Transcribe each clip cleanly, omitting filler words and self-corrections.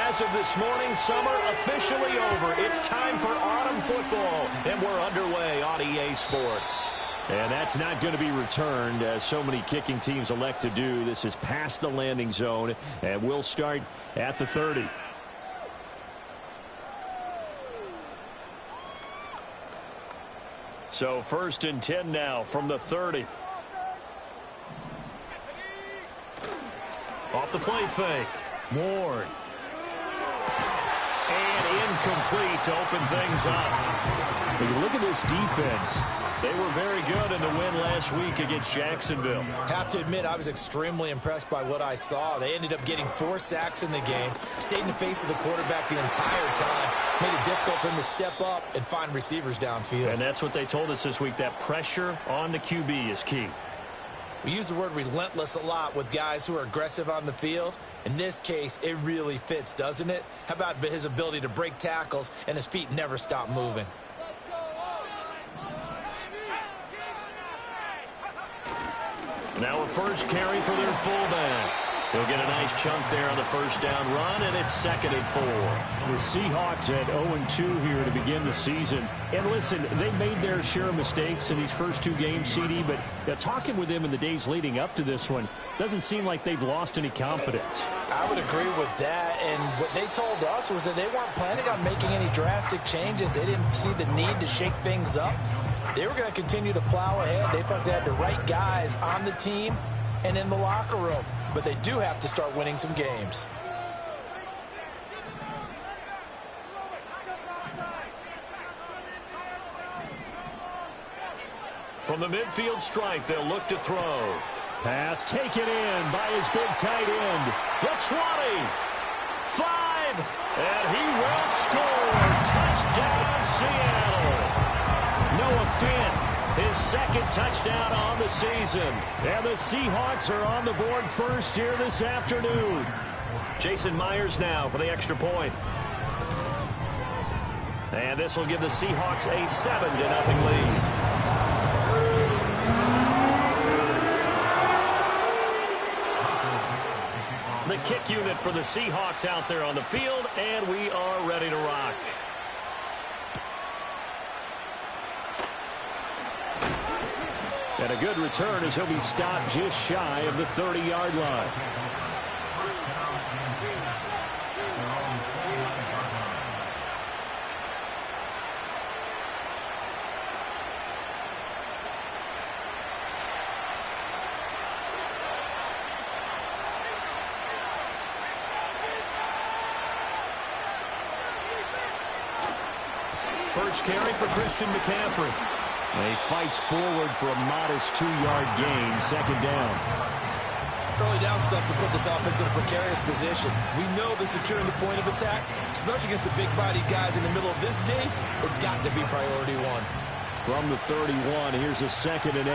As of this morning, summer officially over. It's time for autumn football, and we're underway on EA Sports. And that's not going to be returned, as so many kicking teams elect to do. This is past the landing zone, and we'll start at the 30. So 1st and 10 now from the 30. Off the play fake. Ward. And incomplete to open things up. When you look at this defense, they were very good in the win last week against Jacksonville. Have to admit, I was extremely impressed by what I saw. They ended up getting 4 sacks in the game, stayed in the face of the quarterback the entire time, made it difficult for him to step up and find receivers downfield. And that's what they told us this week, that pressure on the QB is key. We use the word relentless a lot with guys who are aggressive on the field. In this case, it really fits, doesn't it? How about his ability to break tackles and his feet never stop moving? Now a first carry for their fullback. They'll get a nice chunk there on the first down run, and it's 2nd and 4. The Seahawks at 0-2 here to begin the season. And listen, they made their share of mistakes in these first 2 games, CD, but talking with them in the days leading up to this one, doesn't seem like they've lost any confidence. I would agree with that, and what they told us was that they weren't planning on making any drastic changes. They didn't see the need to shake things up. They were going to continue to plow ahead. They thought they had the right guys on the team and in the locker room. But they do have to start winning some games. From the midfield stripe, they'll look to throw. Pass taken in by his big tight end. The 20. 5. And he will score. Touchdown, Seattle. Noah Fant. His 2nd touchdown on the season. And the Seahawks are on the board first here this afternoon. Jason Myers now for the extra point. And this will give the Seahawks a 7-0 lead. The kick unit for the Seahawks out there on the field, and we are ready to rock. And a good return as he'll be stopped just shy of the 30-yard line. First carry for Christian McCaffrey. He fights forward for a modest 2-yard gain, 2nd down. Early down stuff to put this offense in a precarious position. We know that securing the point of attack, especially against the big-bodied guys in the middle of this D, has got to be priority 1. From the 31, here's a 2nd and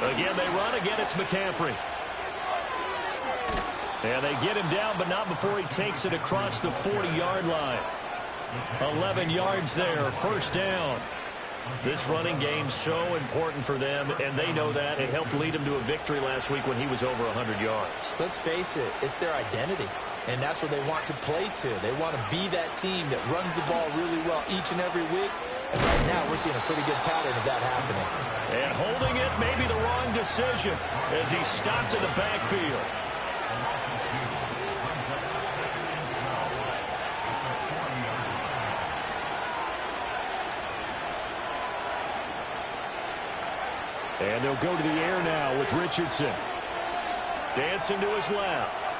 8. Again, they run. Again, it's McCaffrey. And they get him down, but not before he takes it across the 40-yard line. 11 yards there, 1st down. This running game's so important for them, and they know that. It helped lead them to a victory last week when he was over 100 yards. Let's face it, it's their identity, and that's what they want to play to. They want to be that team that runs the ball really well each and every week, and right now we're seeing a pretty good pattern of that happening. And holding it may be the wrong decision as he stopped in the backfield. And they'll go to the air now with Richardson. Dancing to his left.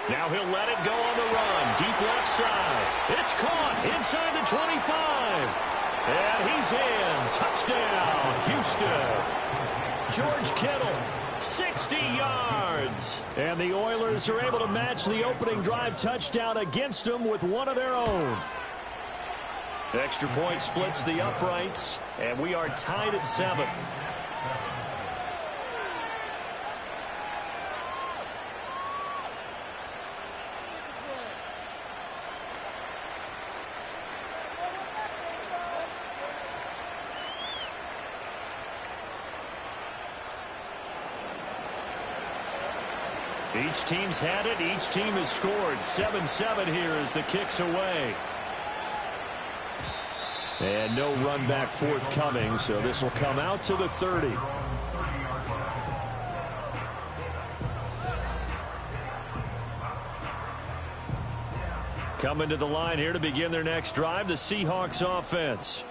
Now he'll let it go on the run. Deep left side. It's caught inside the 25. And he's in. Touchdown, Houston. George Kittle, 60 yards. And the Oilers are able to match the opening drive touchdown against them with one of their own. Extra point splits the uprights, and we are tied at 7. Each team's had it. Each team has scored. 7-7 here as the kick's away. And no run back forthcoming, so this will come out to the 30. Coming to the line here to begin their next drive, the Seahawks offense.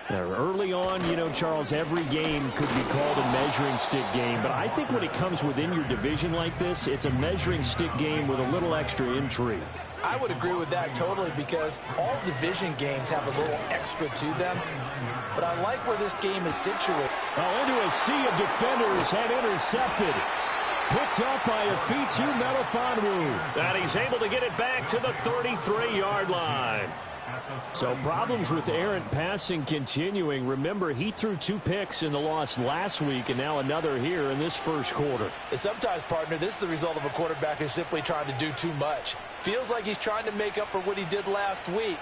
Now, early on, Charles, every game could be called a measuring stick game, but I think when it comes within your division like this, it's a measuring stick game with a little extra intrigue. I would agree with that totally because all division games have a little extra to them, but I like where this game is situated. Into a sea of defenders and intercepted. Picked up by Afitu Melifonwu. And he's able to get it back to the 33-yard line. So problems with errant passing continuing. Remember, he threw 2 picks in the loss last week and now another here in this first quarter. And sometimes, partner, this is the result of a quarterback who's simply trying to do too much. Feels like he's trying to make up for what he did last week,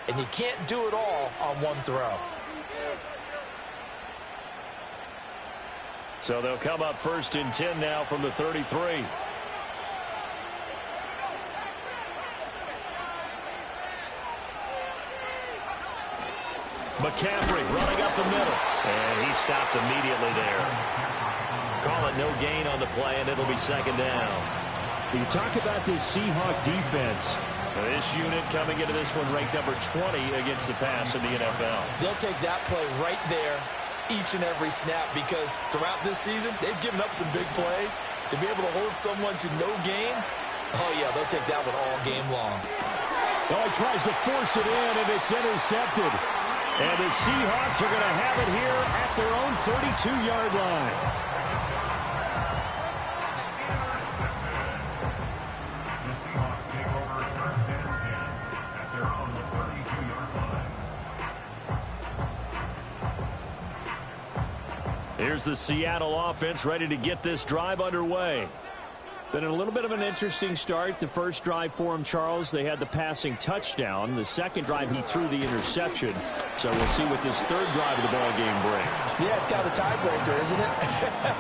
and you can't do it all on one throw. So they'll come up 1st and 10 now from the 33. McCaffrey running up the middle. And he stopped immediately there. Call it no gain on the play, and it'll be 2nd down. You talk about this Seahawk defense. This unit coming into this one ranked number 20 against the pass in the NFL. They'll take that play right there each and every snap because throughout this season, they've given up some big plays. To be able to hold someone to no gain, oh, yeah, they'll take that one all game long. Oh, he tries to force it in, and it's intercepted. And the Seahawks are going to have it here at their own 32-yard line. Here's the Seattle offense ready to get this drive underway. Been a little bit of an interesting start. The first drive for him, Charles, they had the passing touchdown. The second drive, he threw the interception. So we'll see what this third drive of the ball game brings. Yeah, it's kind of a tiebreaker, isn't it?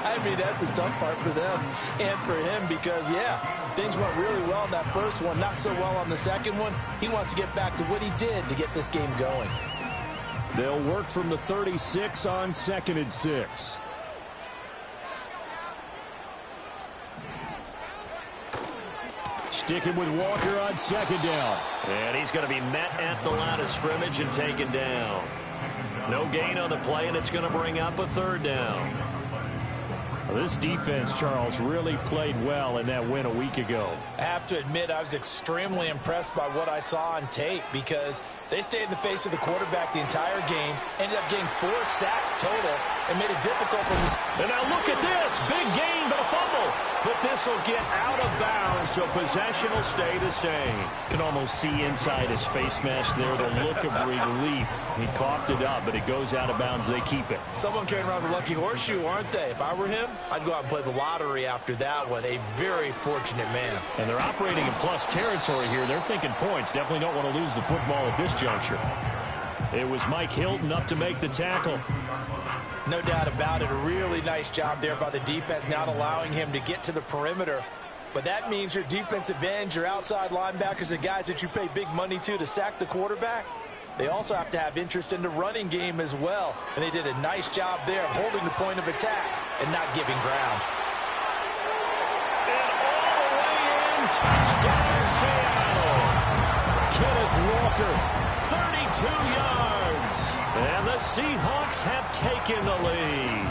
I mean, that's the tough part for them and for him because, yeah, things went really well in that first one, not so well on the second one. He wants to get back to what he did to get this game going. They'll work from the 36 on 2nd and 6. Sticking with Walker on 2nd down. And he's going to be met at the line of scrimmage and taken down. No gain on the play, and it's going to bring up a 3rd down. This defense, Charles, really played well in that win a week ago. I have to admit, I was extremely impressed by what I saw on tape because they stayed in the face of the quarterback the entire game, ended up getting 4 sacks total, and made it difficult for him. And now look at this. Big gain, but a fumble. But this will get out of bounds, so possession will stay the same. Can almost see inside his face mask there the look of relief. He coughed it up, but it goes out of bounds. They keep it. Someone carrying around the lucky horseshoe, aren't they? If I were him, I'd go out and play the lottery after that one. A very fortunate man. And they're operating in plus territory here. They're thinking points. Definitely don't want to lose the football at this juncture. It was Mike Hilton up to make the tackle. No doubt about it. A really nice job there by the defense, not allowing him to get to the perimeter. But that means your defensive ends, your outside linebackers, the guys that you pay big money to sack the quarterback, they also have to have interest in the running game as well. And they did a nice job there of holding the point of attack and not giving ground. And all the way in, touchdown Seattle. Kenneth Walker, 32 yards. And the Seahawks have taken the lead.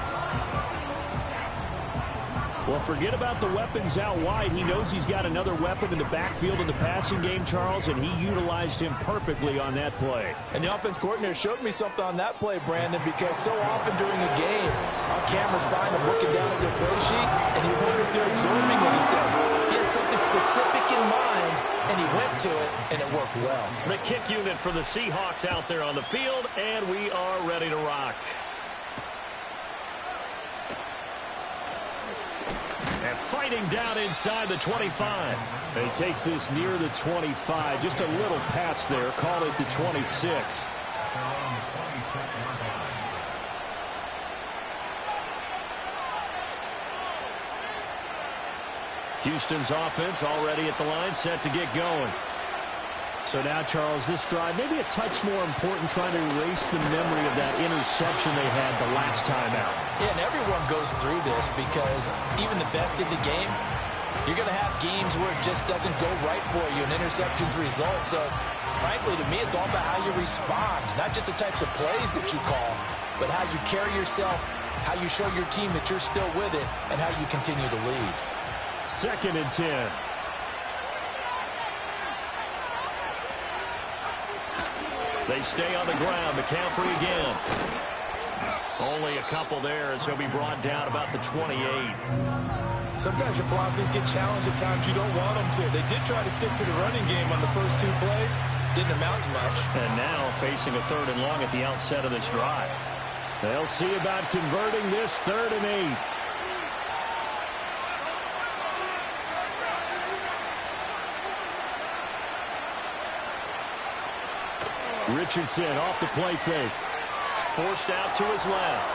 Well, forget about the weapons out wide. He knows he's got another weapon in the backfield in the passing game, Charles, and he utilized him perfectly on that play. And the offense coordinator showed me something on that play, Brandon, because so often during a game, our cameras find them looking down at their play sheets, and you wonder if they're absorbing anything. He had something specific in mind, and he went to it, and it worked well. The kick unit for the Seahawks out there on the field, and we are ready to rock. And fighting down inside the 25. He takes this near the 25. Just a little pass there. Call it the 26. Houston's offense already at the line, set to get going. So now, Charles, this drive maybe a touch more important, trying to erase the memory of that interception they had the last time out. Yeah, and everyone goes through this because even the best in the game, you're going to have games where it just doesn't go right for you, and interceptions result. So, frankly, to me, it's all about how you respond, not just the types of plays that you call, but how you carry yourself, how you show your team that you're still with it, and how you continue to lead. 2nd and 10. They stay on the ground. McCaffrey again. Only a couple there as he'll be brought down about the 28. Sometimes your philosophies get challenged at times you don't want them to. They did try to stick to the running game on the first 2 plays. Didn't amount to much. And now facing a 3rd and long at the outset of this drive. They'll see about converting this 3rd and 8. Richardson off the play fake. Forced out to his left.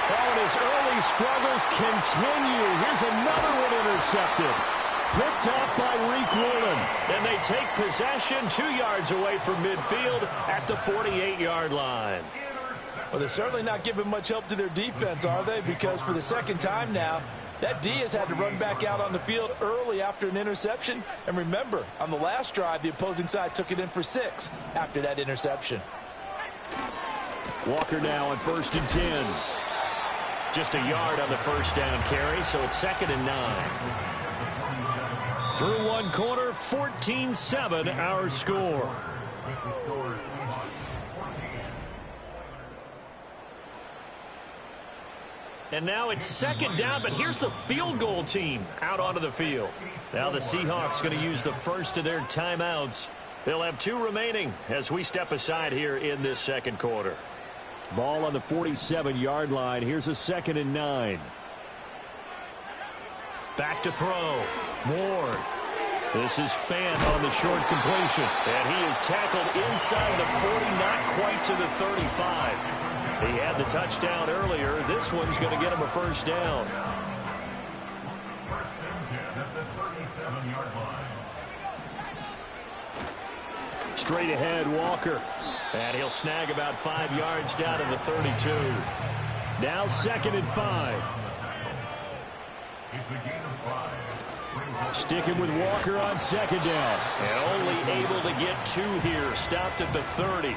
Oh, and his early struggles continue. Here's another one intercepted. Picked off by Reek Woolen. And they take possession 2 yards away from midfield at the 48-yard line. Well, they're certainly not giving much help to their defense, are they? Because for the 2nd time now, that D has had to run back out on the field early after an interception. And remember, on the last drive, the opposing side took it in for 6 after that interception. Walker now on 1st and 10. Just a yard on the first down carry, so it's 2nd and 9. Through 1 quarter, 14-7 our score. And now it's 2nd down, but here's the field goal team out onto the field. Now the Seahawks going to use the first of their timeouts. They'll have 2 remaining as we step aside here in this 2nd quarter. Ball on the 47-yard line. Here's a 2nd and 9. Back to throw. Ward. This is Fant on the short completion. And he is tackled inside the 40, not quite to the 35. He had the touchdown earlier. This one's going to get him a first down. Straight ahead, Walker. And he'll snag about 5 yards down to the 32. Now 2nd and 5. Sticking with Walker on 2nd down. And only able to get 2 here. Stopped at the 30.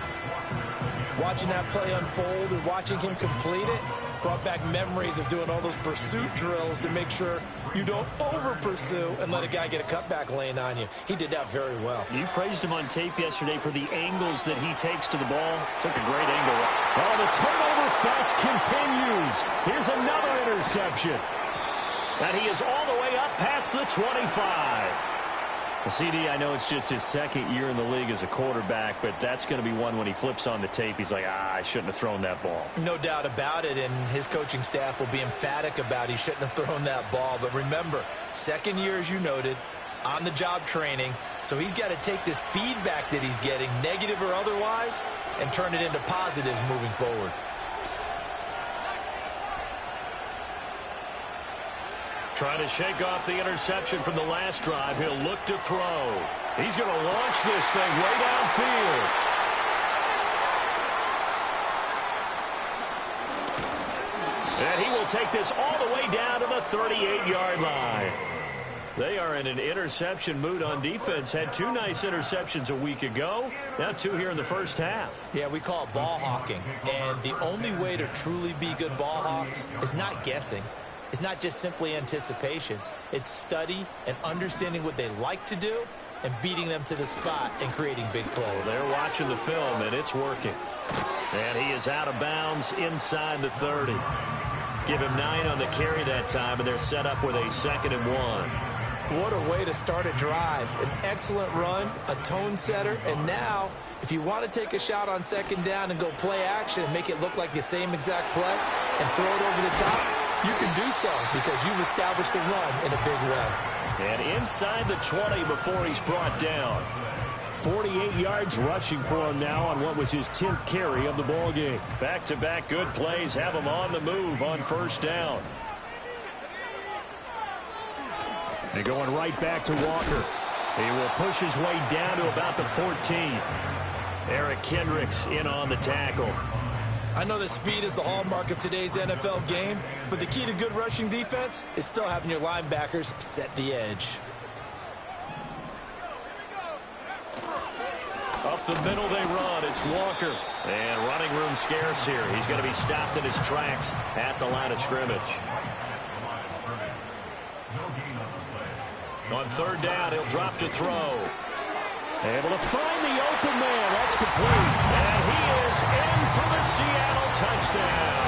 Watching that play unfold and watching him complete it brought back memories of doing all those pursuit drills to make sure you don't over-pursue and let a guy get a cutback lane on you. He did that very well. You praised him on tape yesterday for the angles that he takes to the ball. Took a great angle. Oh, the turnover fest continues. Here's another interception. And he is all the way up past the 25. CD, I know it's just his 2nd year in the league as a quarterback, but that's going to be one when he flips on the tape. He's like, I shouldn't have thrown that ball. No doubt about it, and his coaching staff will be emphatic about he shouldn't have thrown that ball. But remember, 2nd year, as you noted, on-the-job training, so he's got to take this feedback that he's getting, negative or otherwise, and turn it into positives moving forward. Trying to shake off the interception from the last drive. He'll look to throw. He's going to launch this thing way downfield. And he will take this all the way down to the 38-yard line. They are in an interception mood on defense. Had 2 nice interceptions a week ago. Now 2 here in the first half. Yeah, we call it ball hawking. And the only way to truly be good ball hawks is not guessing. It's not just simply anticipation. It's study and understanding what they like to do and beating them to the spot and creating big plays. They're watching the film, and it's working. And he is out of bounds inside the 30. Give him 9 on the carry that time, and they're set up with a 2nd and 1. What a way to start a drive. An excellent run, a tone setter, and now if you want to take a shot on 2nd down and go play action and make it look like the same exact play and throw it over the top, you can do so because you've established the run in a big way. And inside the 20 before he's brought down. 48 yards rushing for him now on what was his 10th carry of the ball game. Back-to-back good plays have him on the move on 1st down. And going right back to Walker. He will push his way down to about the 14. Eric Kendricks in on the tackle. I know that speed is the hallmark of today's NFL game, but the key to good rushing defense is still having your linebackers set the edge. Up the middle they run. It's Walker. And running room scarce here. He's going to be stopped in his tracks at the line of scrimmage. On third down, he'll drop to throw. Able to find the open man. That's complete. And he is in for the Seattle touchdown.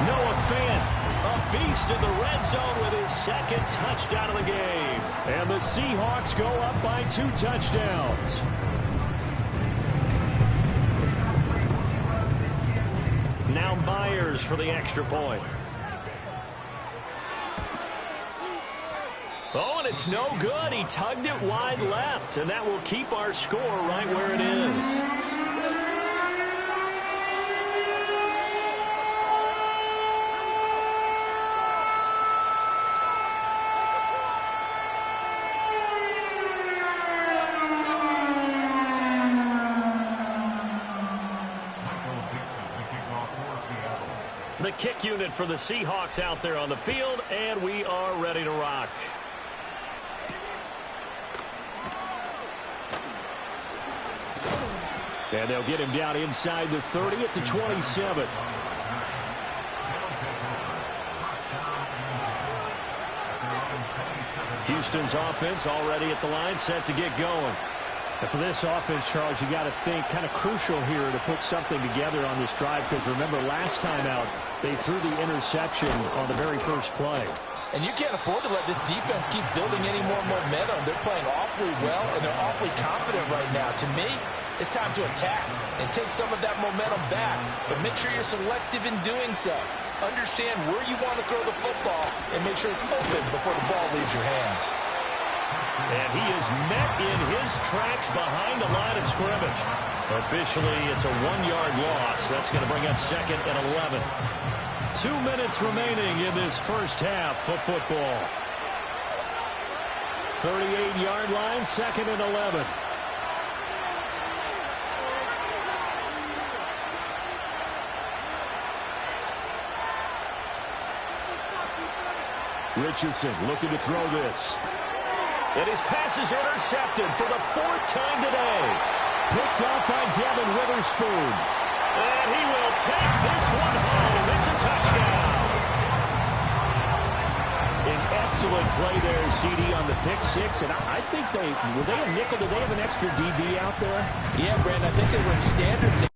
Noah Fant, a beast in the red zone with his second touchdown of the game. And the Seahawks go up by 2 touchdowns. Now Myers for the extra point. Oh, and it's no good. He tugged it wide left, and that will keep our score right where it is. The kick unit for the Seahawks out there on the field, and we are ready to rock. And they'll get him down inside the 30 at the 27. Houston's offense already at the line, set to get going. And for this offense, Charles, you got to think kind of crucial here to put something together on this drive, because remember last time out they threw the interception on the very first play. And you can't afford to let this defense keep building any more momentum. They're playing awfully well, and they're awfully confident right now. To me, it's time to attack and take some of that momentum back, but make sure you're selective in doing so. Understand where you want to throw the football and make sure it's open before the ball leaves your hands. And he is met in his tracks behind the line of scrimmage. Officially, it's a 1-yard loss. That's going to bring up 2nd and 11. 2 minutes remaining in this first half of football. 38-yard line, 2nd and 11. Richardson looking to throw this. And his pass is intercepted for the 4th time today. Picked off by Devin Witherspoon. And he will take this one home. It's a touchdown. An excellent play there, CD, on the pick six. And I think were they a nickel? Did they have an extra DB out there? Yeah, Brandon, I think they were in standard.